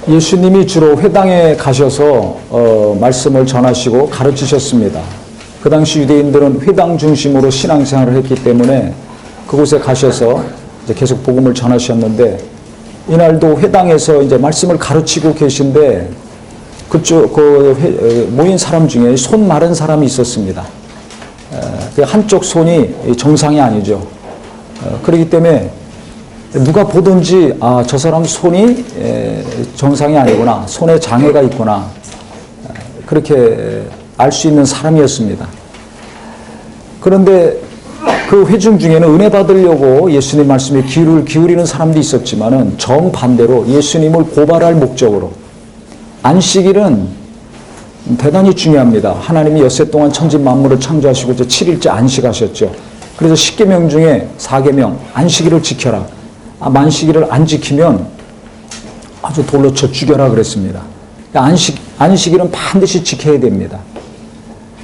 예수님이 주로 회당에 가셔서 말씀을 전하시고 가르치셨습니다. 그 당시 유대인들은 회당 중심으로 신앙생활을 했기 때문에 그곳에 가셔서 이제 계속 복음을 전하셨는데, 이날도 회당에서 이제 말씀을 가르치고 계신데 그쪽 모인 사람 중에 손 마른 사람이 있었습니다. 그 한쪽 손이 정상이 아니죠. 그렇기 때문에 누가 보든지 저 사람 손이 정상이 아니구나, 손에 장애가 있구나, 그렇게 알 수 있는 사람이었습니다. 그런데 그 회중 중에는 은혜 받으려고 예수님 말씀에 귀를 기울이는 사람도 있었지만은 정반대로 예수님을 고발할 목적으로, 안식일은 대단히 중요합니다. 하나님이 엿새 동안 천지 만물을 창조하시고 이제 7일째 안식하셨죠. 그래서 10계명 중에 4계명 안식일을 지켜라. 안식일을 안 지키면 아주 돌로 쳐 죽여라 그랬습니다. 안식일은 반드시 지켜야 됩니다.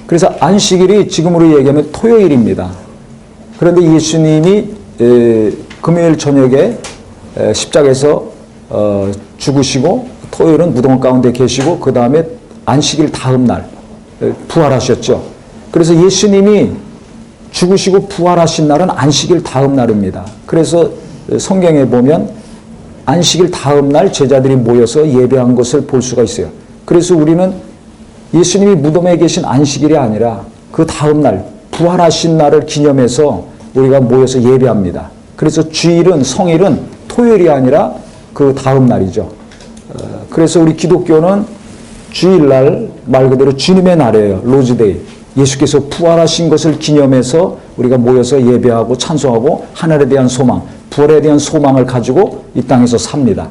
그래서 안식일이 지금으로 얘기하면 토요일입니다. 그런데 예수님이 금요일 저녁에 십자가에서 죽으시고 토요일은 무덤 가운데 계시고 그 다음에 안식일 다음 날 부활하셨죠. 그래서 예수님이 죽으시고 부활하신 날은 안식일 다음 날입니다. 그래서 성경에 보면 안식일 다음 날 제자들이 모여서 예배한 것을 볼 수가 있어요. 그래서 우리는 예수님이 무덤에 계신 안식일이 아니라 그 다음 날 부활하신 날을 기념해서 우리가 모여서 예배합니다. 그래서 주일은, 성일은 토요일이 아니라 그 다음 날이죠. 그래서 우리 기독교는 주일날 말 그대로 주님의 날이에요. 로즈데이. 예수께서 부활하신 것을 기념해서 우리가 모여서 예배하고 찬송하고 하늘에 대한 소망, 부활에 대한 소망을 가지고 이 땅에서 삽니다.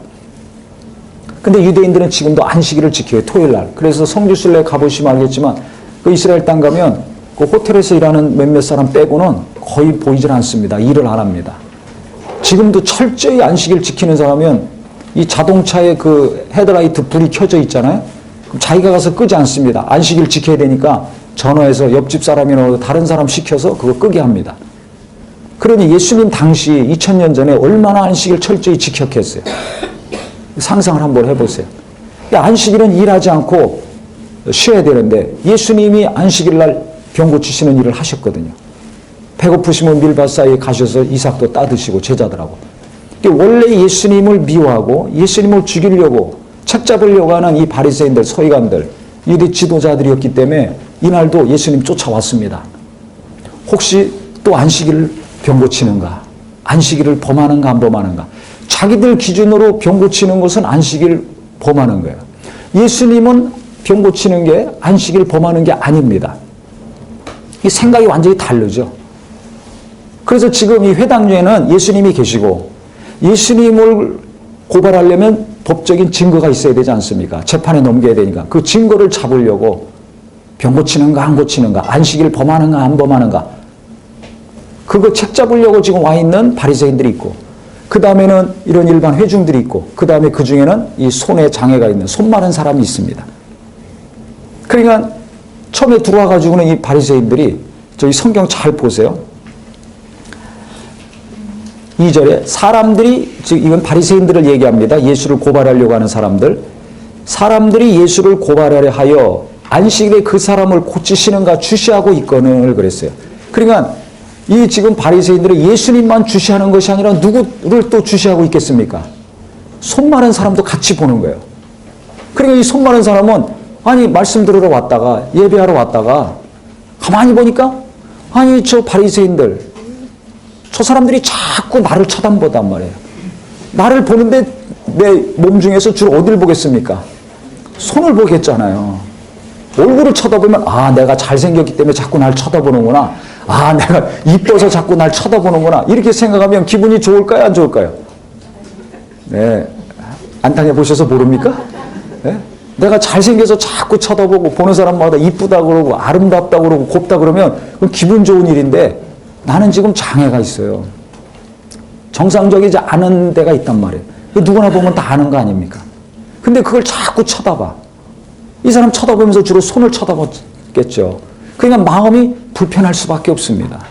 근데 유대인들은 지금도 안식일을 지켜요. 토요일날. 그래서 성지순례 가보시면 알겠지만 그 이스라엘 땅 가면 그 호텔에서 일하는 몇몇 사람 빼고는 거의 보이질 않습니다. 일을 안 합니다. 지금도 철저히 안식일 지키는 사람은 이 자동차에 그 헤드라이트 불이 켜져 있잖아요. 그럼 자기가 가서 끄지 않습니다. 안식일 지켜야 되니까 전화해서 옆집 사람이나 다른 사람 시켜서 그거 끄게 합니다. 그러니 예수님 당시 2000년 전에 얼마나 안식일 철저히 지켰겠어요. 상상을 한번 해보세요. 안식일은 일하지 않고 쉬어야 되는데 예수님이 안식일 날 병 고치시는 일을 하셨거든요. 배고프시면 밀밭 사이에 가셔서 이삭도 따드시고 제자들하고. 원래 예수님을 미워하고 예수님을 죽이려고 책 잡으려고 하는 이 바리새인들, 서기관들, 유대 지도자들이었기 때문에 이날도 예수님 쫓아왔습니다. 혹시 또 안식일을 병 고치는가? 안식일을 범하는가 안 범하는가? 자기들 기준으로 병 고치는 것은 안식일 범하는 거예요. 예수님은 병 고치는 게 안식일 범하는 게 아닙니다. 이 생각이 완전히 다르죠. 그래서 지금 이 회당중에는 예수님이 계시고 예수님을 고발하려면 법적인 증거가 있어야 되지 않습니까? 재판에 넘겨야 되니까. 그 증거를 잡으려고 병 고치는가 안 고치는가, 안식일 범하는가 안 범하는가, 그거 책 잡으려고 지금 와 있는 바리새인들이 있고, 그 다음에는 이런 일반 회중들이 있고, 그 다음에 그 중에는 이 손에 장애가 있는 손 마른 사람이 있습니다. 그러니까 처음에 들어와 가지고는 이 바리새인들이, 저희 성경 잘 보세요. 2절에 사람들이, 즉 이건 바리새인들을 얘기합니다. 예수를 고발하려고 하는 사람들이 예수를 고발하려 하여 안식일에 그 사람을 고치시는가 주시하고 있거늘 그랬어요. 그러니까 이 지금 바리새인들은 예수님만 주시하는 것이 아니라 누구를 또 주시하고 있겠습니까? 손 마른 사람도 같이 보는 거예요. 그러니까 이 손 마른 사람은 말씀 들으러 왔다가 예배하러 왔다가 가만히 보니까 저 바리새인들, 저 사람들이 자꾸 나를 쳐다보단 말이에요. 나를 보는데 내 몸 중에서 주로 어딜 보겠습니까? 손을 보겠잖아요. 얼굴을 쳐다보면 내가 잘생겼기 때문에 자꾸 날 쳐다보는구나. 내가 이뻐서 자꾸 날 쳐다보는구나. 이렇게 생각하면 기분이 좋을까요? 안 좋을까요? 네. 안 당해보셔서 모릅니까? 네? 내가 잘생겨서 자꾸 쳐다보고 보는 사람마다 이쁘다 그러고 아름답다 그러고 곱다 그러면 그건 기분 좋은 일인데 나는 지금 장애가 있어요. 정상적이지 않은 데가 있단 말이에요. 누구나 보면 다 아는 거 아닙니까? 근데 그걸 자꾸 쳐다봐. 이 사람 쳐다보면서 주로 손을 쳐다보겠죠. 그러니까 마음이 불편할 수밖에 없습니다.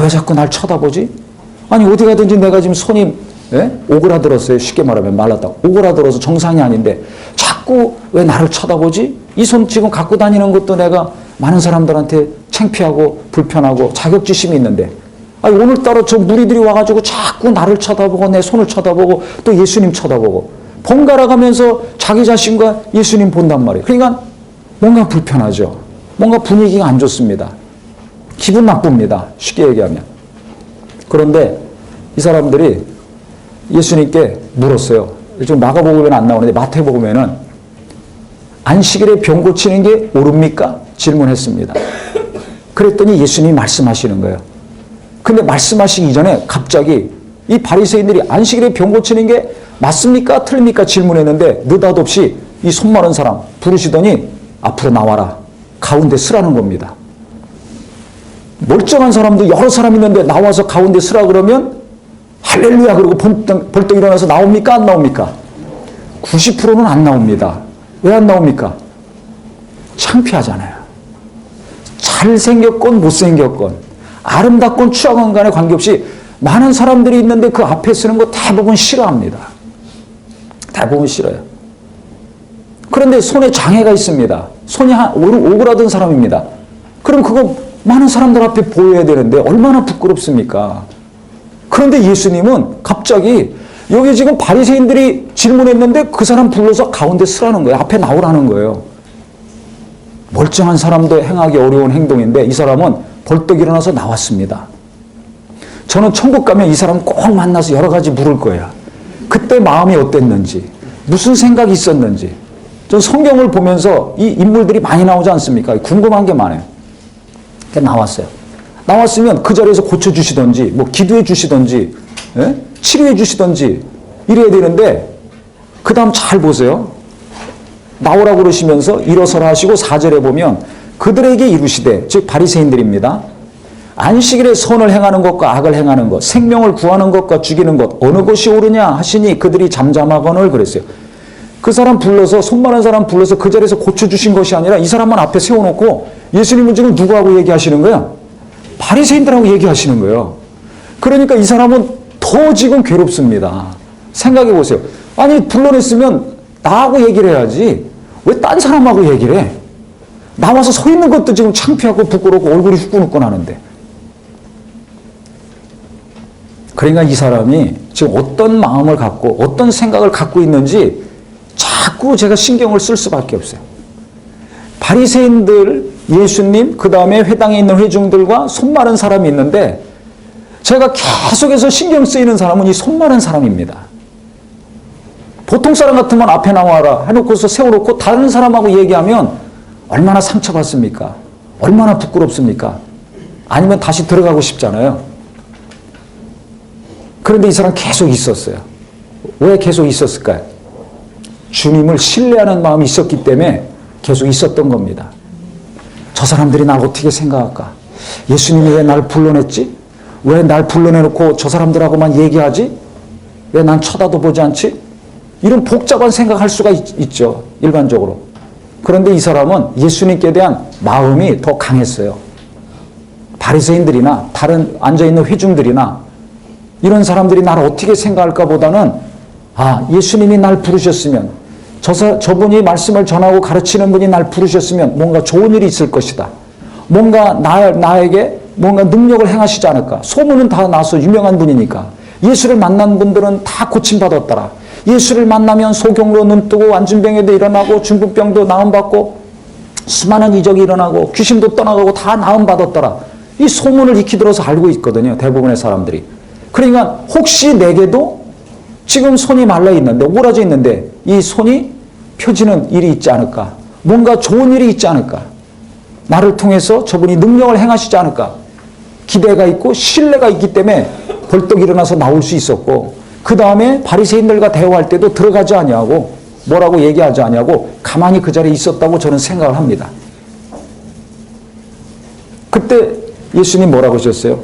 왜 자꾸 날 쳐다보지? 어디 가든지 내가 지금 손이 예? 오그라들었어요. 쉽게 말하면 말랐다. 오그라들어서 정상이 아닌데 자꾸 왜 나를 쳐다보지? 이 손 지금 갖고 다니는 것도 내가 많은 사람들한테 창피하고 불편하고 자격지심이 있는데 아니, 오늘따라 저 무리들이 와가지고 자꾸 나를 쳐다보고 내 손을 쳐다보고 또 예수님 쳐다보고 번갈아 가면서 자기 자신과 예수님 본단 말이에요. 그러니까 뭔가 불편하죠. 뭔가 분위기가 안 좋습니다. 기분 나쁩니다. 쉽게 얘기하면. 그런데 이 사람들이 예수님께 물었어요. 지금 마가복음에는 안 나오는데 마태복음에는 안식일에 병 고치는 게 옳습니까? 질문했습니다. 그랬더니 예수님이 말씀하시는 거예요. 근데 말씀하시기 전에 갑자기 이 바리새인들이 안식일에 병 고치는 게 맞습니까? 틀립니까? 질문했는데 느닷없이 이 손 마른 사람 부르시더니 앞으로 나와라. 가운데 서라는 겁니다. 멀쩡한 사람도 여러 사람 있는데 나와서 가운데 서라 그러면 할렐루야 그러고 벌떡 일어나서 나옵니까? 안 나옵니까? 90%는 안 나옵니다. 왜 안 나옵니까? 창피하잖아요. 잘생겼건 못생겼건 아름답건 추악한 간에 관계없이 많은 사람들이 있는데 그 앞에 서는 거 대부분 싫어합니다. 대부분 싫어요. 그런데 손에 장애가 있습니다. 손이 오그라든 사람입니다. 그럼 그거 많은 사람들 앞에 보여야 되는데 얼마나 부끄럽습니까? 그런데 예수님은 갑자기 여기 지금 바리새인들이 질문했는데 그 사람 불러서 가운데 서라는 거예요. 앞에 나오라는 거예요. 멀쩡한 사람도 행하기 어려운 행동인데 이 사람은 벌떡 일어나서 나왔습니다. 저는 천국 가면 이 사람 꼭 만나서 여러 가지 물을 거예요. 그때 마음이 어땠는지, 무슨 생각이 있었는지. 전 성경을 보면서 이 인물들이 많이 나오지 않습니까? 궁금한 게 많아요. 나왔어요. 나왔으면 그 자리에서 고쳐주시던지, 뭐 기도해 주시던지, 예? 치료해 주시던지 이래야 되는데 그 다음 잘 보세요. 나오라고 그러시면서 일어서라 하시고 4절에 보면 그들에게 이루시되, 즉 바리새인들입니다. 안식일에 선을 행하는 것과 악을 행하는 것, 생명을 구하는 것과 죽이는 것 어느 것이 옳으냐 하시니 그들이 잠잠하거늘 그랬어요. 그 사람 불러서, 손 마른 사람 불러서 그 자리에서 고쳐주신 것이 아니라 이 사람만 앞에 세워놓고 예수님은 지금 누구하고 얘기하시는 거야? 바리새인들하고 얘기하시는 거예요. 그러니까 이 사람은 더 지금 괴롭습니다. 생각해 보세요. 아니 불러냈으면 나하고 얘기를 해야지 왜 딴 사람하고 얘기를 해? 나와서 서 있는 것도 지금 창피하고 부끄럽고 얼굴이 후끈후끈하는데. 그러니까 이 사람이 지금 어떤 마음을 갖고 어떤 생각을 갖고 있는지 자꾸 제가 신경을 쓸 수밖에 없어요. 바리새인들, 예수님, 그 다음에 회당에 있는 회중들과 손 마른 사람이 있는데 제가 계속해서 신경 쓰이는 사람은 이 손 마른 사람입니다. 보통 사람 같으면 앞에 나와라 해놓고서 세워놓고 다른 사람하고 얘기하면 얼마나 상처받습니까? 얼마나 부끄럽습니까? 아니면 다시 들어가고 싶잖아요. 그런데 이 사람 계속 있었어요. 왜 계속 있었을까요? 주님을 신뢰하는 마음이 있었기 때문에 계속 있었던 겁니다. 저 사람들이 날 어떻게 생각할까? 예수님이 왜 날 불러냈지? 왜 날 불러내놓고 저 사람들하고만 얘기하지? 왜 난 쳐다도 보지 않지? 이런 복잡한 생각할 수가 있죠. 일반적으로. 그런데 이 사람은 예수님께 대한 마음이 더 강했어요. 바리새인들이나 다른 앉아있는 회중들이나 이런 사람들이 나를 어떻게 생각할까 보다는 예수님이 날 부르셨으면 저분이 말씀을 전하고 가르치는 분이 날 부르셨으면 뭔가 좋은 일이 있을 것이다. 뭔가 나에게 뭔가 능력을 행하시지 않을까. 소문은 다 나서 유명한 분이니까. 예수를 만난 분들은 다 고침받았더라. 예수를 만나면 소경으로 눈뜨고 안진병에도 일어나고 중풍병도 나음받고 수많은 이적이 일어나고 귀신도 떠나가고 다 나음받았더라. 이 소문을 익히 들어서 알고 있거든요. 대부분의 사람들이. 그러니까 혹시 내게도 지금 손이 말라 있는데 오그라져 있는데 이 손이 펴지는 일이 있지 않을까. 뭔가 좋은 일이 있지 않을까. 나를 통해서 저분이 능력을 행하시지 않을까. 기대가 있고 신뢰가 있기 때문에 벌떡 일어나서 나올 수 있었고 그 다음에 바리새인들과 대화할 때도 들어가지 아니하고 뭐라고 얘기하지 아니하고 가만히 그 자리에 있었다고 저는 생각을 합니다. 그때 예수님 뭐라고 하셨어요?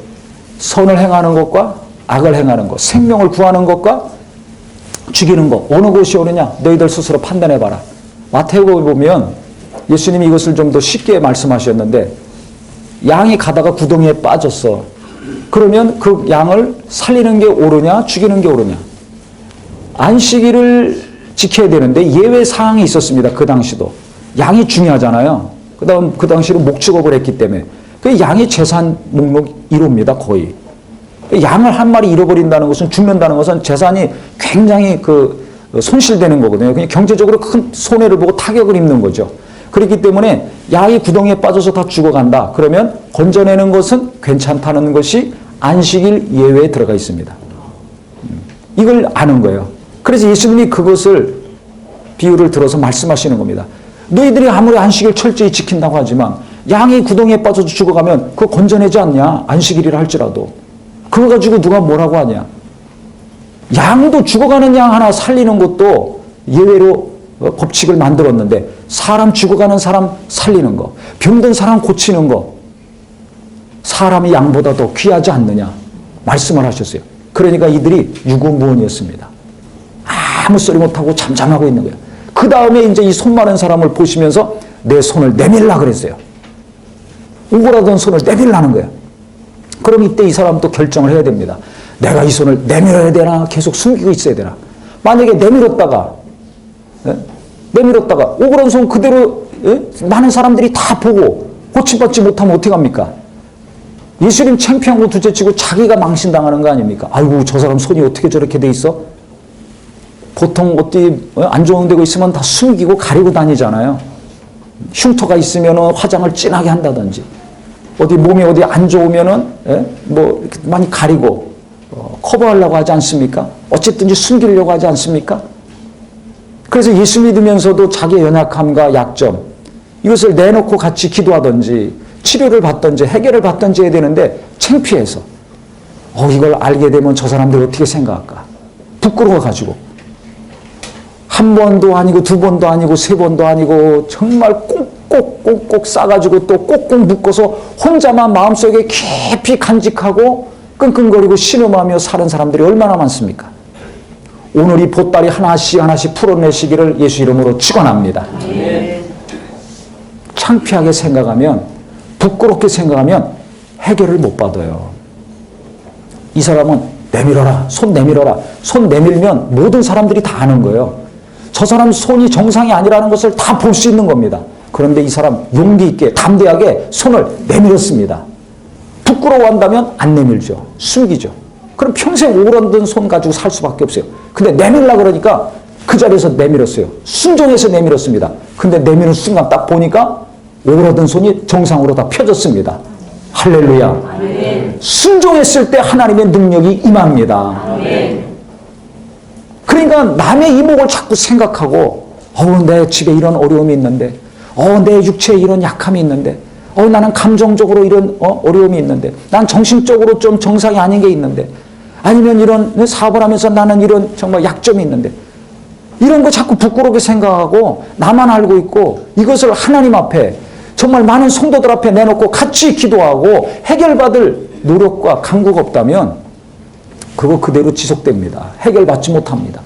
선을 행하는 것과 악을 행하는 것, 생명을 구하는 것과 죽이는 것 어느 것이 옳으냐? 너희들 스스로 판단해봐라. 마태복음에 보면 예수님이 이것을 좀 더 쉽게 말씀하셨는데 양이 가다가 구덩이에 빠졌어. 그러면 그 양을 살리는 게 옳으냐 죽이는 게 옳으냐. 안식일을 지켜야 되는데 예외 사항이 있었습니다. 그 당시도. 양이 중요하잖아요. 그다음 그 당시로 목축업을 했기 때문에 그 양이 재산 목록 1호입니다. 거의. 양을 한 마리 잃어버린다는 것은, 죽는다는 것은 재산이 굉장히 손실되는 거거든요. 그냥 경제적으로 큰 손해를 보고 타격을 입는 거죠. 그렇기 때문에 양이 구덩이에 빠져서 다 죽어간다. 그러면 건져내는 것은 괜찮다는 것이 안식일 예외에 들어가 있습니다. 이걸 아는 거예요. 그래서 예수님이 그것을 비유를 들어서 말씀하시는 겁니다. 너희들이 아무리 안식일 철저히 지킨다고 하지만 양이 구덩이에 빠져서 죽어가면 그거 건져내지 않냐? 안식일이라 할지라도. 그거 가지고 누가 뭐라고 하냐? 양도 죽어가는 양 하나 살리는 것도 예외로 법칙을 만들었는데 사람 죽어가는 사람 살리는 거, 병든 사람 고치는 거, 사람이 양보다 더 귀하지 않느냐 말씀을 하셨어요. 그러니까 이들이 유구무원이었습니다. 아무 소리 못하고 잠잠하고 있는 거예요. 그 다음에 이제 이 손 마른 사람을 보시면서 내 손을 내밀라 그랬어요. 오그라든 손을 내밀라는 거예요. 그럼 이때 이 사람도 결정을 해야 됩니다. 내가 이 손을 내밀어야 되나 계속 숨기고 있어야 되나. 만약에 내밀었다가 오그라든 손 그대로 많은 사람들이 다 보고 고침받지 못하면 어떻게 합니까? 예수님 창피한 거 둘째치고 자기가 망신당하는 거 아닙니까? 아이고 저 사람 손이 어떻게 저렇게 돼 있어? 보통 어디 안 좋은 데가 있으면 다 숨기고 가리고 다니잖아요. 흉터가 있으면 화장을 진하게 한다든지 어디 몸이 어디 안 좋으면은 뭐 많이 가리고 커버하려고 하지 않습니까? 어쨌든지 숨기려고 하지 않습니까? 그래서 예수 믿으면서도 자기의 연약함과 약점 이것을 내놓고 같이 기도하든지 치료를 받든지 해결을 받든지 해야 되는데 창피해서 이걸 알게 되면 저 사람들 어떻게 생각할까? 부끄러워가지고 한 번도 아니고 두 번도 아니고 세 번도 아니고 정말 꽁꽁 싸가지고 또 꼭꼭 묶어서 혼자만 마음속에 깊이 간직하고 끙끙거리고 신음하며 사는 사람들이 얼마나 많습니까? 오늘 이 보따리 하나씩 풀어내시기를 예수 이름으로 축원합니다. 창피하게 생각하면 부끄럽게 생각하면 해결을 못 받아요. 이 사람은 내밀어라. 손 내밀어라. 손 내밀면 모든 사람들이 다 아는 거예요. 저 사람 손이 정상이 아니라는 것을 다 볼 수 있는 겁니다. 그런데 이 사람 용기 있게 담대하게 손을 내밀었습니다. 부끄러워한다면 안 내밀죠. 숨기죠. 그럼 평생 오그라든 손 가지고 살 수밖에 없어요. 근데 내밀라 그러니까 그 자리에서 내밀었어요. 순종해서 내밀었습니다. 근데 내미는 순간 딱 보니까 오그라든 손이 정상으로 다 펴졌습니다. 할렐루야. 아멘. 순종했을 때 하나님의 능력이 임합니다. 아멘. 그러니까 남의 이목을 자꾸 생각하고 내 집에 이런 어려움이 있는데 내 육체에 이런 약함이 있는데 나는 감정적으로 이런 어려움이 있는데 난 정신적으로 좀 정상이 아닌 게 있는데 아니면 이런 사업을 하면서 나는 이런 정말 약점이 있는데 이런 거 자꾸 부끄럽게 생각하고 나만 알고 있고 이것을 하나님 앞에 정말 많은 성도들 앞에 내놓고 같이 기도하고 해결받을 노력과 강구가 없다면 그거 그대로 지속됩니다. 해결받지 못합니다.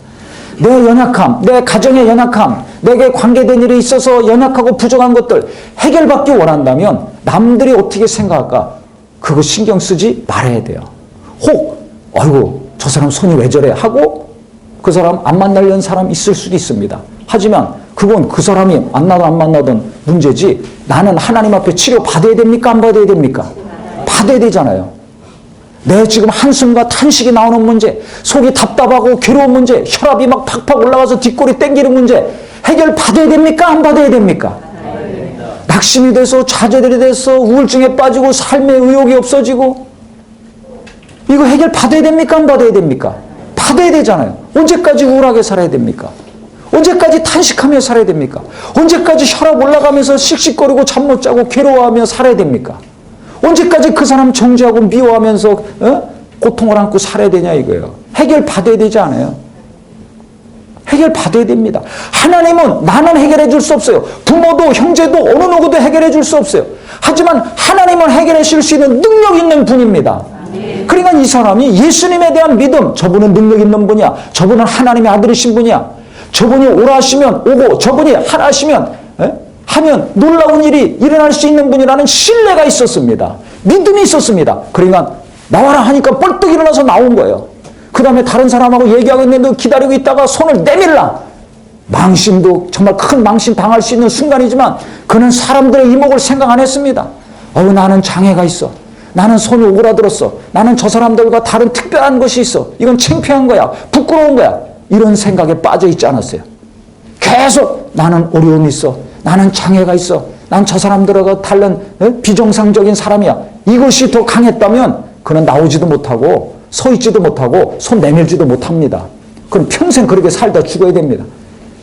내 연약함, 내 가정의 연약함, 내게 관계된 일에 있어서 연약하고 부족한 것들 해결받기 원한다면 남들이 어떻게 생각할까? 그거 신경 쓰지 말아야 돼요. 혹 아이고 저 사람 손이 왜 저래 하고 그 사람 안 만나려는 사람 있을 수도 있습니다. 하지만 그건 그 사람이 만나든 안 만나든 문제지 나는 하나님 앞에 치료 받아야 됩니까? 안 받아야 됩니까? 받아야 되잖아요. 내 지금 한숨과 탄식이 나오는 문제, 속이 답답하고 괴로운 문제, 혈압이 막 팍팍 올라가서 뒷골이 땡기는 문제 해결 받아야 됩니까? 안 받아야 됩니까? 낙심이 돼서 좌절이 돼서 우울증에 빠지고 삶의 의욕이 없어지고 이거 해결 받아야 됩니까? 안 받아야 됩니까? 받아야 되잖아요. 언제까지 우울하게 살아야 됩니까? 언제까지 탄식하며 살아야 됩니까? 언제까지 혈압 올라가면서 씩씩거리고 잠 못 자고 괴로워하며 살아야 됩니까? 언제까지 그 사람 정죄하고 미워하면서 고통을 안고 살아야 되냐 이거예요. 해결 받아야 되지 않아요? 해결 받아야 됩니다. 하나님은 나는 해결해 줄 수 없어요. 부모도 형제도 어느 누구도 해결해 줄 수 없어요. 하지만 하나님은 해결해 줄 수 있는 능력 있는 분입니다. 그러니까 이 사람이 예수님에 대한 믿음, 저분은 능력 있는 분이야. 저분은 하나님의 아들이신 분이야. 저분이 오라 하시면 오고 저분이 하라 하시면 하면 놀라운 일이 일어날 수 있는 분이라는 신뢰가 있었습니다. 믿음이 있었습니다. 그러니까 나와라 하니까 벌떡 일어나서 나온 거예요. 그 다음에 다른 사람하고 얘기하고 있는데 기다리고 있다가 손을 내밀라. 망신도 정말 큰 망신 당할 수 있는 순간이지만 그는 사람들의 이목을 생각 안 했습니다. 나는 장애가 있어. 나는 손이 오그라들었어. 나는 저 사람들과 다른 특별한 것이 있어. 이건 창피한 거야. 부끄러운 거야. 이런 생각에 빠져 있지 않았어요. 계속 나는 어려움이 있어. 나는 장애가 있어. 난 저 사람들과 다른 비정상적인 사람이야. 이것이 더 강했다면 그는 나오지도 못하고 서 있지도 못하고 손 내밀지도 못합니다. 그럼 평생 그렇게 살다 죽어야 됩니다.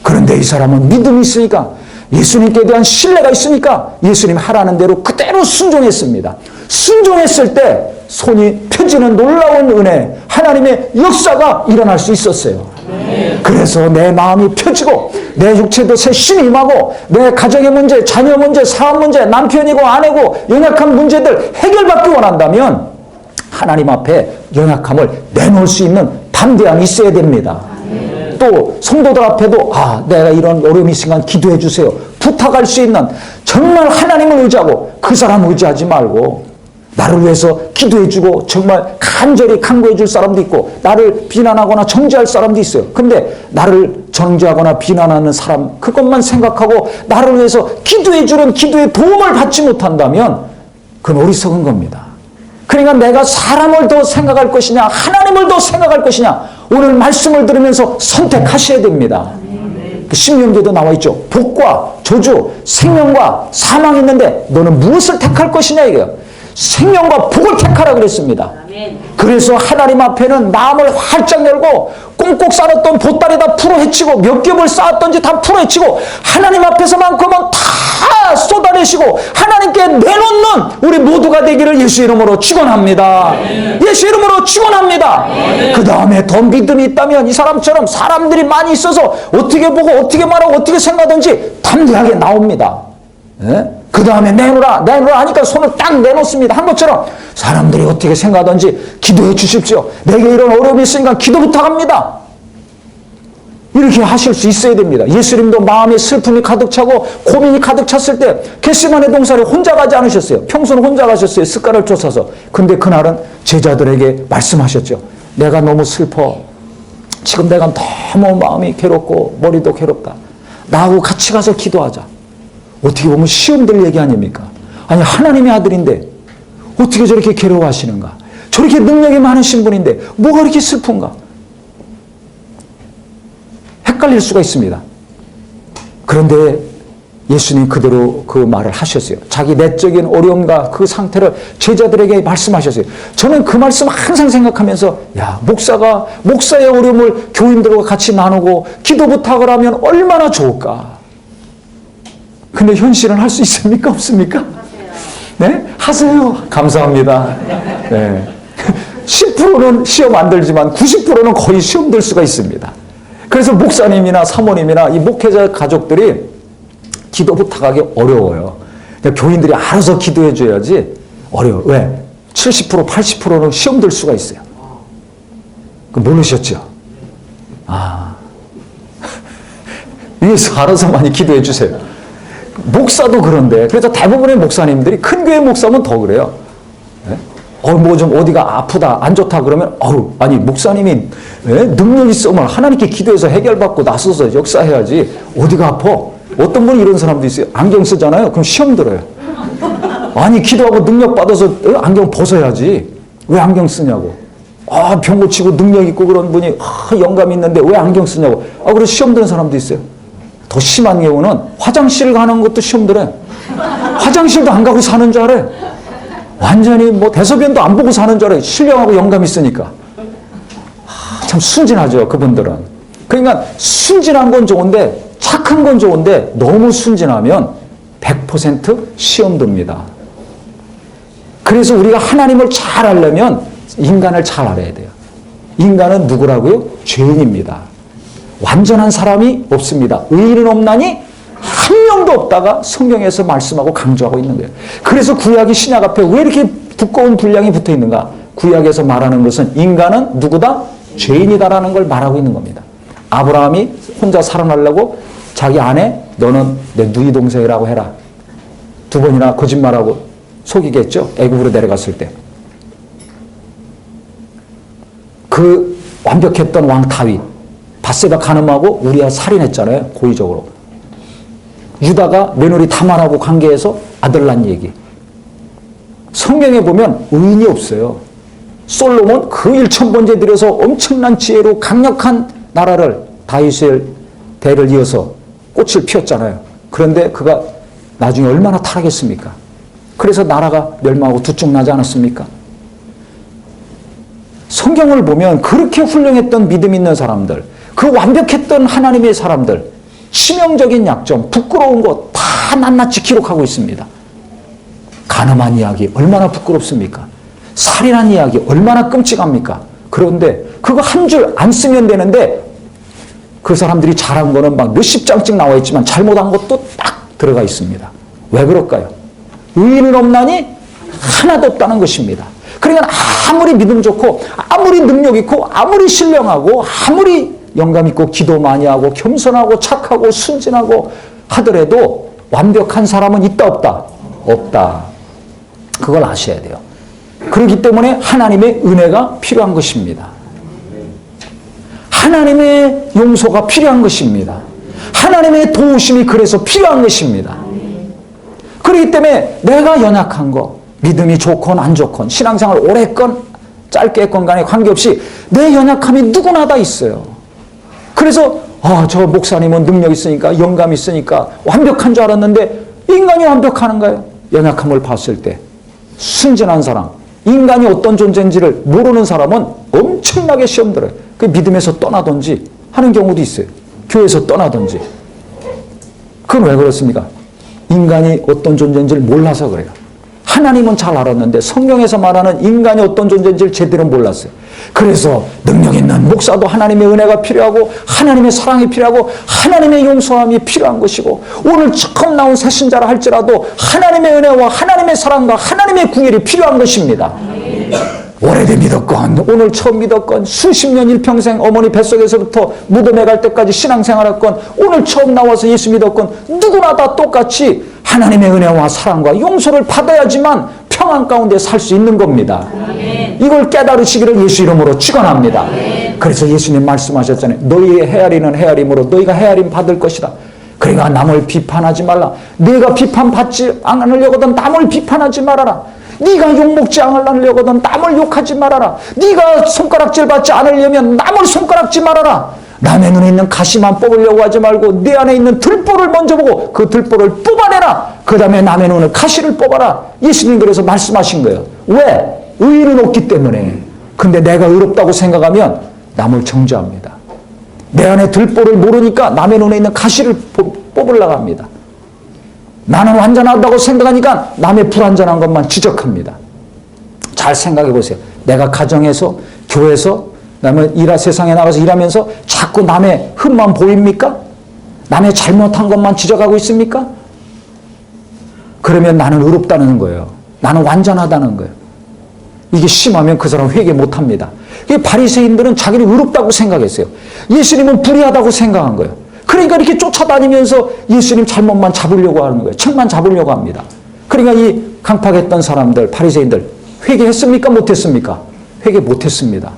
그런데 이 사람은 믿음이 있으니까, 예수님께 대한 신뢰가 있으니까 예수님 하라는 대로 그대로 순종했습니다. 순종했을 때 손이 펴지는 놀라운 은혜, 하나님의 역사가 일어날 수 있었어요. 그래서 내 마음이 펴지고 내 육체도 새 힘이 임하고 내 가정의 문제, 자녀 문제, 사업 문제, 남편이고 아내고 연약한 문제들 해결받기 원한다면 하나님 앞에 연약함을 내놓을 수 있는 담대함이 있어야 됩니다. 또 성도들 앞에도 내가 이런 어려움이 있으니까 기도해 주세요. 부탁할 수 있는, 정말 하나님을 의지하고 그 사람 의지하지 말고 나를 위해서 기도해 주고 정말 간절히 간구해 줄 사람도 있고 나를 비난하거나 정죄할 사람도 있어요. 근데 나를 정죄하거나 비난하는 사람 그것만 생각하고 나를 위해서 기도해 주는 기도의 도움을 받지 못한다면 그건 어리석은 겁니다. 그러니까 내가 사람을 더 생각할 것이냐 하나님을 더 생각할 것이냐 오늘 말씀을 들으면서 선택하셔야 됩니다. 신명기에도 나와 있죠. 복과 저주, 생명과 사망이 있는데 너는 무엇을 택할 것이냐 이거예요. 생명과 복을 택하라 그랬습니다. 그래서 하나님 앞에는 마음을 활짝 열고 꽁꽁 싸놨던 보따리 다 풀어헤치고 몇 겹을 쌓았던지 다 풀어헤치고 하나님 앞에서만큼은 다 쏟아내시고 하나님께 내놓는 우리 모두가 되기를 예수 이름으로 축원합니다. 예수 이름으로 축원합니다. 그 다음에 더 믿음이 있다면 이 사람처럼 사람들이 많이 있어서 어떻게 보고 어떻게 말하고 어떻게 생각하든지 담대하게 나옵니다. 그 다음에 내놓으라 하니까 손을 딱 내놓습니다. 한 것처럼 사람들이 어떻게 생각하든지 기도해 주십시오. 내게 이런 어려움이 있으니까 기도 부탁합니다. 이렇게 하실 수 있어야 됩니다. 예수님도 마음에 슬픔이 가득 차고 고민이 가득 찼을 때 겟세마네 동산에 혼자 가지 않으셨어요. 평소는 혼자 가셨어요. 습관을 쫓아서. 근데 그날은 제자들에게 말씀하셨죠. 내가 너무 슬퍼. 지금 내가 너무 마음이 괴롭고 머리도 괴롭다. 나하고 같이 가서 기도하자. 어떻게 보면 시험될 얘기 아닙니까? 아니 하나님의 아들인데 어떻게 저렇게 괴로워하시는가? 저렇게 능력이 많으신 분인데 뭐가 이렇게 슬픈가? 헷갈릴 수가 있습니다. 그런데 예수님 그대로 그 말을 하셨어요. 자기 내적인 어려움과 그 상태를 제자들에게 말씀하셨어요. 저는 그 말씀 항상 생각하면서 목사의 어려움을 교인들과 같이 나누고 기도 부탁을 하면 얼마나 좋을까? 근데 현실은 할 수 있습니까? 없습니까? 네? 하세요. 감사합니다. 네. 10%는 시험 안 들지만 90%는 거의 시험 들 수가 있습니다. 그래서 목사님이나 사모님이나 이 목회자 가족들이 기도 부탁하기 어려워요. 교인들이 알아서 기도해 줘야지 어려워요. 왜? 70%, 80%는 시험 들 수가 있어요. 모르셨죠? 위에서 알아서 많이 기도해 주세요. 목사도 그런데, 그래서 대부분의 목사님들이 큰 교회 목사면 더 그래요. 뭐 좀 어디가 아프다, 안 좋다 그러면, 아니, 목사님이 능력 있으면 하나님께 기도해서 해결받고 나서서 역사해야지. 어디가 아파? 어떤 분이 이런 사람도 있어요. 안경 쓰잖아요. 그럼 시험 들어요. 아니, 기도하고 능력 받아서 안경 벗어야지. 왜 안경 쓰냐고. 병 고치고 능력 있고 그런 분이 영감 있는데 왜 안경 쓰냐고. 그래서 시험 드는 사람도 있어요. 더 심한 경우는 화장실 가는 것도 시험 들어요. 화장실도 안 가고 사는 줄 알아요. 완전히 대소변도 안 보고 사는 줄 알아요. 신령하고 영감 있으니까. 참 순진하죠, 그분들은. 그러니까 순진한 건 좋은데, 착한 건 좋은데 너무 순진하면 100% 시험 듭니다. 그래서 우리가 하나님을 잘 알려면 인간을 잘 알아야 돼요. 인간은 누구라고요? 죄인입니다. 완전한 사람이 없습니다. 의인은 없나니 한 명도 없다가 성경에서 말씀하고 강조하고 있는 거예요. 그래서 구약이 신약 앞에 왜 이렇게 두꺼운 분량이 붙어 있는가? 구약에서 말하는 것은 인간은 누구다? 죄인이다라는 걸 말하고 있는 겁니다. 아브라함이 혼자 살아나려고 자기 아내 너는 내 누이 동생이라고 해라. 2번이나 거짓말하고 속이겠죠. 애굽으로 내려갔을 때. 그 완벽했던 왕 다윗, 밧세바 간음하고 우리아 살인했잖아요. 고의적으로. 유다가 며느리 다말하고 관계해서 아들 낳은 얘기. 성경에 보면 의인이 없어요. 솔로몬 그 1000번째 들여서 엄청난 지혜로 강력한 나라를 다윗의 대를 이어서 꽃을 피웠잖아요. 그런데 그가 나중에 얼마나 타락했습니까? 그래서 나라가 멸망하고 두쪽나지 않았습니까? 성경을 보면 그렇게 훌륭했던 믿음 있는 사람들, 그 완벽했던 하나님의 사람들, 치명적인 약점, 부끄러운 것 다 낱낱이 기록하고 있습니다. 간음한 이야기 얼마나 부끄럽습니까? 살인한 이야기 얼마나 끔찍합니까? 그런데 그거 한 줄 안 쓰면 되는데 그 사람들이 잘한 거는 막 몇십 장씩 나와 있지만 잘못한 것도 딱 들어가 있습니다. 왜 그럴까요? 의인은 없나니 하나도 없다는 것입니다. 그러니까 아무리 믿음 좋고 아무리 능력 있고 아무리 신령하고 아무리 영감 있고 기도 많이 하고 겸손하고 착하고 순진하고 하더라도 완벽한 사람은 있다 없다? 없다. 그걸 아셔야 돼요. 그렇기 때문에 하나님의 은혜가 필요한 것입니다. 하나님의 용서가 필요한 것입니다. 하나님의 도우심이 그래서 필요한 것입니다. 그렇기 때문에 내가 연약한 거, 믿음이 좋건 안 좋건, 신앙생활 오래 했건 짧게 했건 간에 관계없이 내 연약함이 누구나 다 있어요. 그래서 저 목사님은 능력 있으니까 영감 있으니까 완벽한 줄 알았는데 인간이 완벽한가요? 연약함을 봤을 때 순진한 사람, 인간이 어떤 존재인지를 모르는 사람은 엄청나게 시험 들어요. 그 믿음에서 떠나든지 하는 경우도 있어요. 교회에서 떠나든지. 그건 왜 그렇습니까? 인간이 어떤 존재인지를 몰라서 그래요. 하나님은 잘 알았는데 성경에서 말하는 인간이 어떤 존재인지를 제대로 몰랐어요. 그래서 능력 있는 목사도 하나님의 은혜가 필요하고 하나님의 사랑이 필요하고 하나님의 용서함이 필요한 것이고 오늘 처음 나온 새신자라 할지라도 하나님의 은혜와 하나님의 사랑과 하나님의 구별이 필요한 것입니다. 오래돼 믿었건 오늘 처음 믿었건 수십 년 일평생 어머니 뱃속에서부터 무덤에 갈 때까지 신앙생활했건 오늘 처음 나와서 예수 믿었건 누구나 다 똑같이 하나님의 은혜와 사랑과 용서를 받아야지만 평안 가운데 살 수 있는 겁니다. 이걸 깨달으시기를 예수 이름으로 축원합니다. 그래서 예수님 말씀하셨잖아요. 너희의 헤아리는 헤아림으로 너희가 헤아림 받을 것이다. 그러니까 남을 비판하지 말라. 네가 비판받지 않으려거든 남을 비판하지 말아라. 네가 욕먹지 않으려거든 남을 욕하지 말아라. 네가 손가락질 받지 않으려면 남을 손가락질 말아라. 남의 눈에 있는 가시만 뽑으려고 하지 말고 내 안에 있는 들보를 먼저 보고 그 들보를 뽑아내라. 그 다음에 남의 눈에 가시를 뽑아라. 예수님 그래서 말씀하신 거예요. 왜? 의인은 없기 때문에. 근데 내가 의롭다고 생각하면 남을 정죄합니다. 내 안에 들보를 모르니까 남의 눈에 있는 가시를 뽑으려고 합니다. 나는 완전하다고 생각하니까 남의 불완전한 것만 지적합니다. 잘 생각해 보세요. 내가 가정에서 교회에서 남의 세상에 나가서 일하면서 자꾸 남의 흠만 보입니까? 남의 잘못한 것만 지적하고 있습니까? 그러면 나는 의롭다는 거예요. 나는 완전하다는 거예요. 이게 심하면 그 사람 회개 못합니다. 바리새인들은 자기를 의롭다고 생각했어요. 예수님은 불의하다고 생각한 거예요. 그러니까 이렇게 쫓아다니면서 예수님 잘못만 잡으려고 하는 거예요. 책만 잡으려고 합니다. 그러니까 이 강팍했던 사람들, 바리새인들 회개했습니까? 못했습니까? 회개 못했습니다.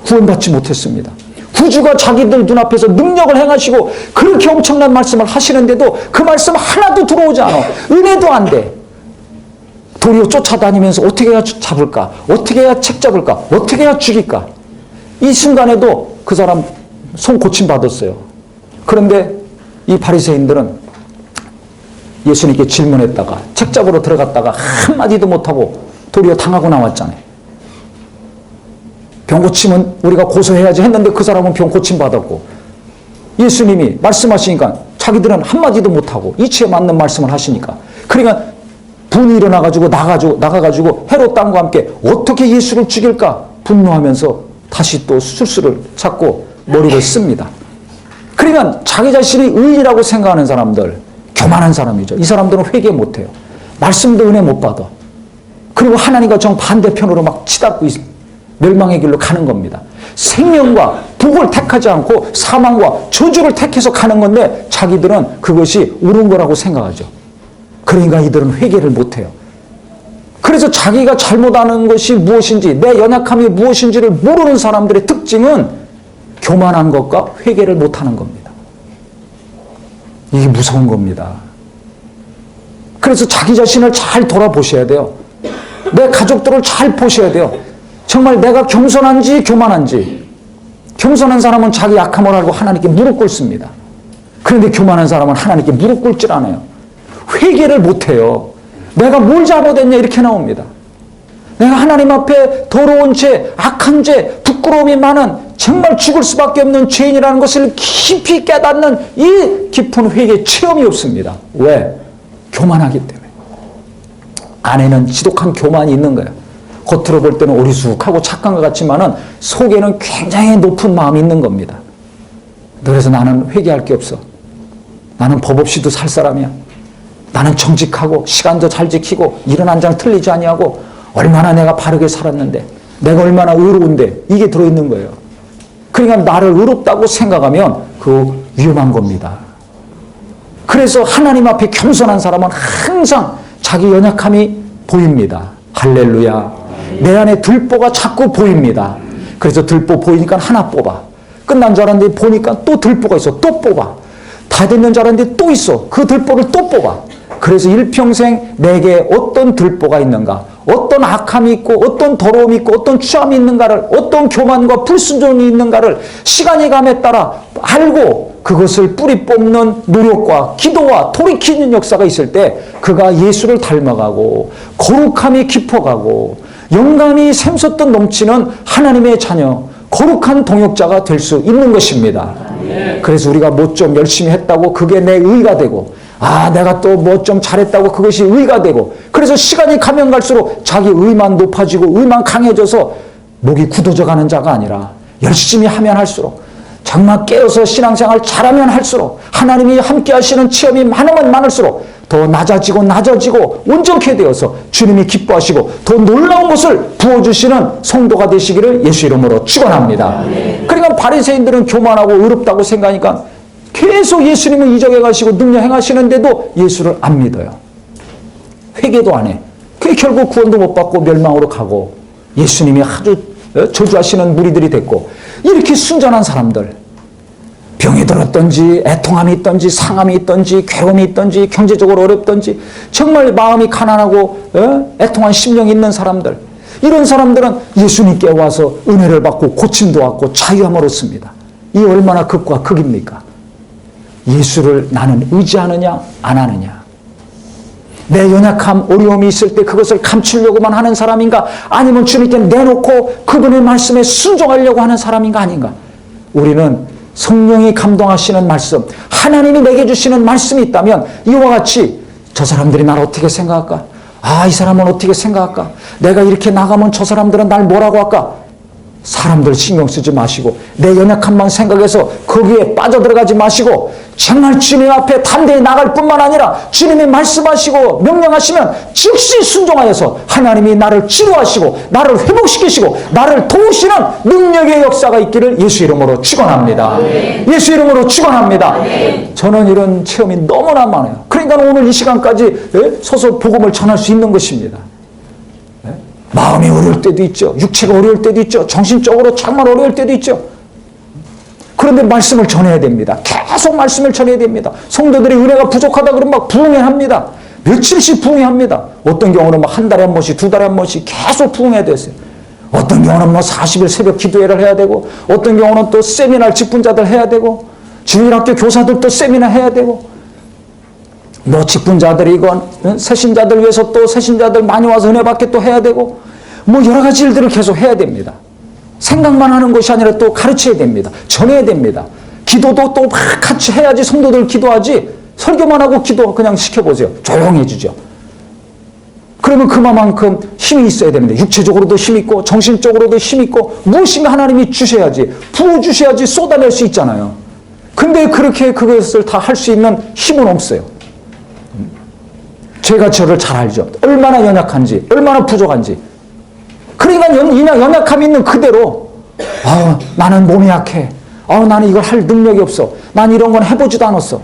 구원받지 못했습니다. 구주가 자기들 눈앞에서 능력을 행하시고 그렇게 엄청난 말씀을 하시는데도 그 말씀 하나도 들어오지 않아. 은혜도 안 돼. 도리어 쫓아다니면서 어떻게 해야 잡을까? 어떻게 해야 책 잡을까? 어떻게 해야 죽일까? 이 순간에도 그 사람 손 고침받았어요. 그런데 이 바리새인들은 예수님께 질문했다가 책 잡으러 들어갔다가 한마디도 못하고 도리어 당하고 나왔잖아요. 병 고침은 우리가 고소해야지 했는데 그 사람은 병 고침 받았고 예수님이 말씀하시니까 자기들은 한마디도 못하고 이치에 맞는 말씀을 하시니까 그러니까 분이 일어나가지고 나가가지고 헤롯 땅과 함께 어떻게 예수를 죽일까 분노하면서 다시 또 술수를 찾고 머리를 씁니다. 그러니까 자기 자신이 의인이라고 생각하는 사람들 교만한 사람이죠. 이 사람들은 회개 못해요. 말씀도 은혜 못 받아. 그리고 하나님과 정반대편으로 막 치닫고 멸망의 길로 가는 겁니다. 생명과 복을 택하지 않고 사망과 저주를 택해서 가는 건데 자기들은 그것이 옳은 거라고 생각하죠. 그러니까 이들은 회개를 못해요. 그래서 자기가 잘못하는 것이 무엇인지, 내 연약함이 무엇인지를 모르는 사람들의 특징은 교만한 것과 회개를 못하는 겁니다. 이게 무서운 겁니다. 그래서 자기 자신을 잘 돌아보셔야 돼요. 내 가족들을 잘 보셔야 돼요. 정말 내가 겸손한지 교만한지. 겸손한 사람은 자기 약함을 알고 하나님께 무릎 꿇습니다. 그런데 교만한 사람은 하나님께 무릎 꿇질 않아요. 회개를 못해요. 내가 뭘 잘못했냐 이렇게 나옵니다. 내가 하나님 앞에 더러운 죄, 악한 죄, 부끄러움이 많은 정말 죽을 수밖에 없는 죄인이라는 것을 깊이 깨닫는 이 깊은 회개 체험이 없습니다. 왜? 교만하기 때문에. 안에는 지독한 교만이 있는 거예요. 겉으로 볼 때는 오리숙하고 착한 것 같지만은 속에는 굉장히 높은 마음이 있는 겁니다. 그래서 나는 회개할 게 없어. 나는 법 없이도 살 사람이야. 나는 정직하고 시간도 잘 지키고 일은 한 장 틀리지 아니하고 얼마나 내가 바르게 살았는데 내가 얼마나 의로운데 이게 들어있는 거예요. 그러니까 나를 의롭다고 생각하면 그 위험한 겁니다. 그래서 하나님 앞에 겸손한 사람은 항상 자기 연약함이 보입니다. 할렐루야. 내 안에 들보가 자꾸 보입니다. 그래서 들보 보이니까 하나 뽑아. 끝난 줄 알았는데 보니까 또 들보가 있어. 또 뽑아. 다 됐는 줄 알았는데 또 있어. 그 들보를 또 뽑아. 그래서 일평생 내게 어떤 들보가 있는가, 어떤 악함이 있고 어떤 더러움이 있고 어떤 추함이 있는가를, 어떤 교만과 불순종이 있는가를 시간이 감에 따라 알고 그것을 뿌리 뽑는 노력과 기도와 돌이키는 역사가 있을 때 그가 예수를 닮아가고 거룩함이 깊어가고 영감이 샘솟듯 넘치는 하나님의 자녀, 거룩한 동역자가 될 수 있는 것입니다. 그래서 우리가 뭐 좀 열심히 했다고 그게 내 의가 되고, 아 내가 또 뭐 좀 잘했다고 그것이 의가 되고, 그래서 시간이 가면 갈수록 자기 의만 높아지고 의만 강해져서 목이 굳어져 가는 자가 아니라 열심히 하면 할수록, 정말 깨어서 신앙생활 잘하면 할수록, 하나님이 함께 하시는 체험이 많으면 많을수록 더 낮아지고 온전케 되어서 주님이 기뻐하시고 더 놀라운 것을 부어주시는 성도가 되시기를 예수 이름으로 축원합니다. 그러니까 바리새인들은 교만하고 의롭다고 생각하니까 계속 예수님을 이적해 가시고 능력 행하시는데도 예수를 안 믿어요. 회개도 안 해. 그게 결국 구원도 못 받고 멸망으로 가고 예수님이 아주 저주하시는 무리들이 됐고, 이렇게 순전한 사람들, 병이 들었던지 애통함이 있던지 상함이 있던지 괴로움이 있던지 경제적으로 어렵던지 정말 마음이 가난하고 애통한 심령이 있는 사람들, 이런 사람들은 예수님께 와서 은혜를 받고 고침도 받고 자유함을 얻습니다. 이 얼마나 극과 극입니까? 예수를 나는 의지하느냐 안 하느냐, 내 연약함 어려움이 있을 때 그것을 감추려고만 하는 사람인가, 아니면 주님께 내놓고 그분의 말씀에 순종하려고 하는 사람인가 아닌가. 우리는 성령이 감동하시는 말씀, 하나님이 내게 주시는 말씀이 있다면 이와 같이 저 사람들이 나를 어떻게 생각할까, 아 이 사람은 어떻게 생각할까, 내가 이렇게 나가면 저 사람들은 날 뭐라고 할까, 사람들 신경 쓰지 마시고 내 연약함만 생각해서 거기에 빠져들어가지 마시고 정말 주님 앞에 담대히 나갈 뿐만 아니라 주님이 말씀하시고 명령하시면 즉시 순종하여서 하나님이 나를 치료하시고 나를 회복시키시고 나를 도우시는 능력의 역사가 있기를 예수 이름으로 축원합니다. 예수 이름으로 축원합니다. 저는 이런 체험이 너무나 많아요. 그러니까 오늘 이 시간까지 서서 복음을 전할 수 있는 것입니다. 마음이 어려울 때도 있죠. 육체가 어려울 때도 있죠. 정신적으로 정말 어려울 때도 있죠. 그런데 말씀을 전해야 됩니다. 계속 말씀을 전해야 됩니다. 성도들이 은혜가 부족하다 그러면 막 부흥회합니다. 며칠씩 부흥회합니다. 어떤 경우는 막 한 달에 한 번씩, 두 달에 한 번씩 계속 부흥회가 됐어요. 어떤 경우는 뭐 40일 새벽 기도회를 해야 되고, 어떤 경우는 또 세미나 직분자들 해야 되고, 주일학교 교사들도 세미나 해야 되고, 뭐 직분자들이건 새신자들 위해서 또 새신자들 많이 와서 은혜 받게 또 해야 되고, 뭐 여러 가지 일들을 계속 해야 됩니다. 생각만 하는 것이 아니라 또 가르쳐야 됩니다. 전해야 됩니다. 기도도 또 막 같이 해야지 성도들 기도하지, 설교만 하고 기도 그냥 시켜보세요. 조용해지죠. 그러면 그만큼 힘이 있어야 됩니다. 육체적으로도 힘 있고 정신적으로도 힘 있고 무엇이면 하나님이 주셔야지, 부어주셔야지 쏟아낼 수 있잖아요. 근데 그렇게 그것을 다 할 수 있는 힘은 없어요. 제가 저를 잘 알죠. 얼마나 연약한지, 얼마나 부족한지. 그러니까 연약함이 있는 그대로, 나는 몸이 약해. 나는 이걸 할 능력이 없어. 난 이런 건 해보지도 않았어.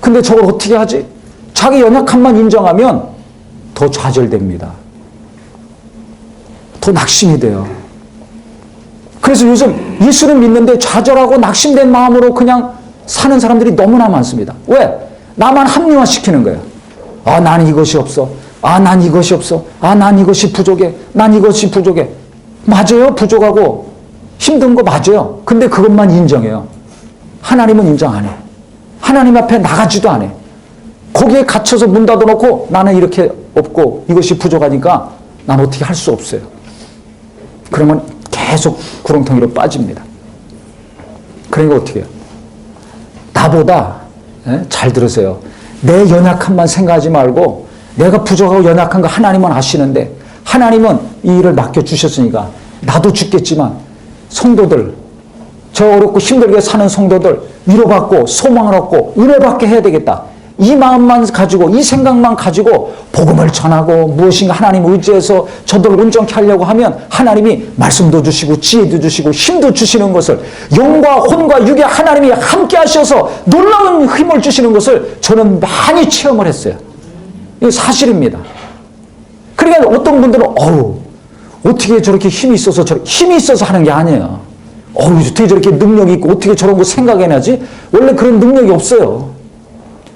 근데 저걸 어떻게 하지? 자기 연약함만 인정하면 더 좌절됩니다. 더 낙심이 돼요. 그래서 요즘 예수를 믿는데 좌절하고 낙심된 마음으로 그냥 사는 사람들이 너무나 많습니다. 왜? 나만 합리화시키는 거예요. 아, 난 이것이 없어. 아, 난 이것이 없어. 아, 난 이것이 부족해. 난 이것이 부족해. 맞아요. 부족하고 힘든 거 맞아요. 근데 그것만 인정해요. 하나님은 인정 안 해. 하나님 앞에 나가지도 안 해. 거기에 갇혀서 문 닫아놓고 나는 이렇게 없고 이것이 부족하니까 난 어떻게 할 수 없어요. 그러면 계속 구렁텅이로 빠집니다. 그러니까 어떻게 해요? 나보다, 잘 들으세요. 내 연약함만 생각하지 말고 내가 부족하고 연약한 거 하나님은 아시는데 하나님은 이 일을 맡겨주셨으니까 나도 죽겠지만 성도들, 저 어렵고 힘들게 사는 성도들 위로받고 소망을 얻고 은혜받게 해야 되겠다. 이 마음만 가지고 이 생각만 가지고 복음을 전하고 무엇인가 하나님 의지해서 저들을 온전케 하려고 하면 하나님이 말씀도 주시고 지혜도 주시고 힘도 주시는 것을 영과 혼과 육의 하나님이 함께 하셔서 놀라운 힘을 주시는 것을 저는 많이 체험을 했어요. 이거 사실입니다. 그러니까 어떤 분들은 어떻게 저렇게 힘이 있어서 하는 게 아니에요. 어떻게 저렇게 능력이 있고 어떻게 저런 거 생각해내지? 원래 그런 능력이 없어요.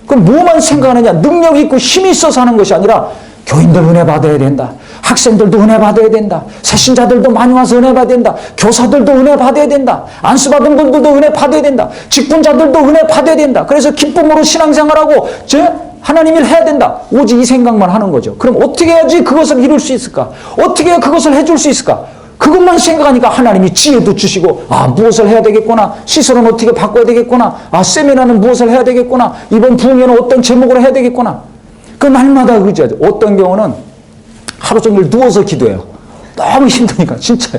그럼 뭐만 생각하느냐? 능력이 있고 힘이 있어서 하는 것이 아니라 교인들 은혜 받아야 된다. 학생들도 은혜 받아야 된다. 새신자들도 많이 와서 은혜 받아야 된다. 교사들도 은혜 받아야 된다. 안수받은 분들도 은혜 받아야 된다. 직분자들도 은혜 받아야 된다. 그래서 기쁨으로 신앙생활하고 하나님을 해야 된다. 오직 이 생각만 하는 거죠. 그럼 어떻게 해야지 그것을 이룰 수 있을까? 어떻게 해야 그것을 해줄 수 있을까? 그것만 생각하니까 하나님이 지혜도 주시고 무엇을 해야 되겠구나. 시설은 어떻게 바꿔야 되겠구나. 세미나는 무엇을 해야 되겠구나. 이번 부흥회는 어떤 제목으로 해야 되겠구나. 그 날마다 의지하죠. 어떤 경우는 하루 종일 누워서 기도해요. 너무 힘드니까 진짜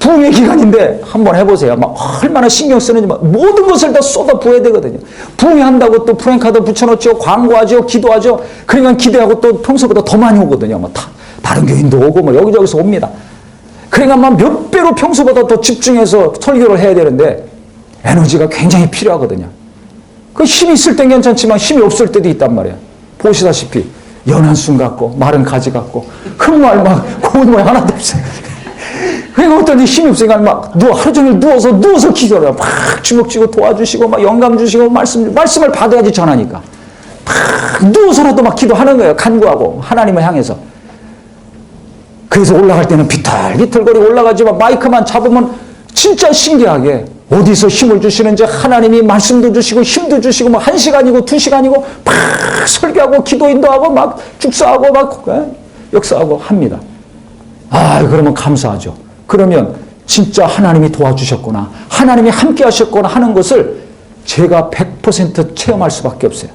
부흥회 기간인데 한번 해보세요. 얼마나 신경 쓰는지 모든 것을 다 쏟아 부어야 되거든요. 부흥회 한다고 또 프랭카드 붙여놓죠. 광고하죠. 기도하죠. 그러니까 기대하고 또 평소보다 더 많이 오거든요. 다른 교인도 오고 여기저기서 옵니다. 그러니까 몇 배로 평소보다 더 집중해서 설교를 해야 되는데 에너지가 굉장히 필요하거든요. 그 힘이 있을 땐 괜찮지만 힘이 없을 때도 있단 말이에요. 보시다시피 연한 순 같고 마른 가지 같고 흑말 고운 말 하나도 없어요. 그러니까 어떤 힘이 없으니까 하루 종일 누워서 기도를 해요. 주먹 쥐고 도와주시고 영감 주시고 말씀을 받아야지 전하니까 누워서라도 기도하는 거예요. 간구하고 하나님을 향해서. 그래서 올라갈 때는 비틀비틀거리고 올라가지만 마이크만 잡으면 진짜 신기하게 어디서 힘을 주시는지 하나님이 말씀도 주시고 힘도 주시고 1시간이고 2시간이고 막 설교하고 기도 인도하고 축사하고 역사하고 합니다. 그러면 감사하죠. 그러면 진짜 하나님이 도와주셨구나. 하나님이 함께 하셨구나 하는 것을 제가 100% 체험할 수밖에 없어요.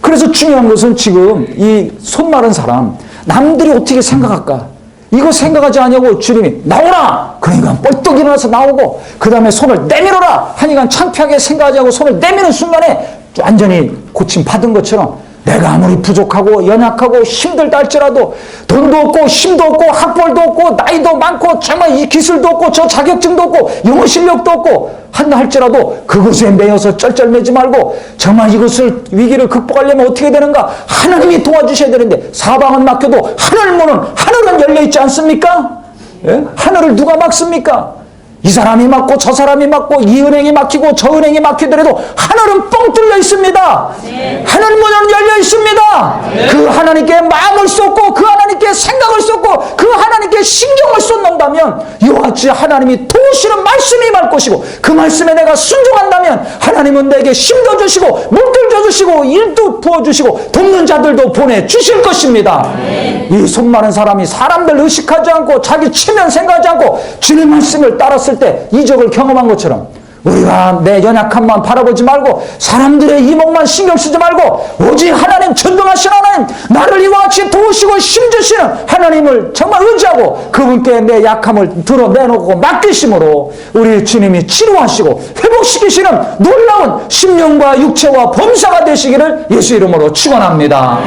그래서 중요한 것은 지금 이 손 마른 사람 남들이 어떻게 생각할까? 이거 생각하지 않냐고 주님이 나오라! 그러니까 뻘떡 일어나서 나오고 그 다음에 손을 내밀어라! 하니까 창피하게 생각하지 않고 손을 내미는 순간에 완전히 고침 받은 것처럼 내가 아무리 부족하고 연약하고 힘들다 할지라도 돈도 없고 힘도 없고 학벌도 없고 나이도 많고 정말 이 기술도 없고 저 자격증도 없고 영어 실력도 없고 한다 할지라도 그것에 매여서 쩔쩔매지 말고 정말 이것을 위기를 극복하려면 어떻게 되는가? 하나님이 도와주셔야 되는데 사방은 막혀도 하늘은 열려있지 않습니까? 예? 하늘을 누가 막습니까? 이 사람이 막고 저 사람이 막고 이 은행이 막히고 저 은행이 막히더라도 하늘은 뻥 뚫려 있습니다. 네. 하늘 문은 열려 있습니다. 네. 그 하나님께 마음을 쏟고 그 하나님께 생각을 쏟고 그 하나님께 신경을 쏟는다면 이와 같이 하나님이 도우시는 말씀이 임할 것이고 그 말씀에 내가 순종한다면 하나님은 내게 힘도 주시고 물도 주시고 일도 부어주시고 돕는 자들도 보내주실 것입니다. 네. 이 손 많은 사람이 사람들 의식하지 않고 자기 체면 생각하지 않고 주님 말씀을 따랐을 때 이적을 경험한 것처럼 우리가 내 연약함만 바라보지 말고 사람들의 이목만 신경 쓰지 말고 오직 하나님 전능하신 하나님 나를 이와 같이 도우시고 힘주시는 하나님을 정말 의지하고 그분께 내 약함을 드러내놓고 맡기심으로 우리 주님이 치료하시고 회복시키시는 놀라운 심령과 육체와 범사가 되시기를 예수 이름으로 축원합니다.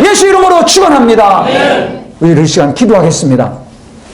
예수 이름으로 축원합니다. 우리 이 시간 기도하겠습니다.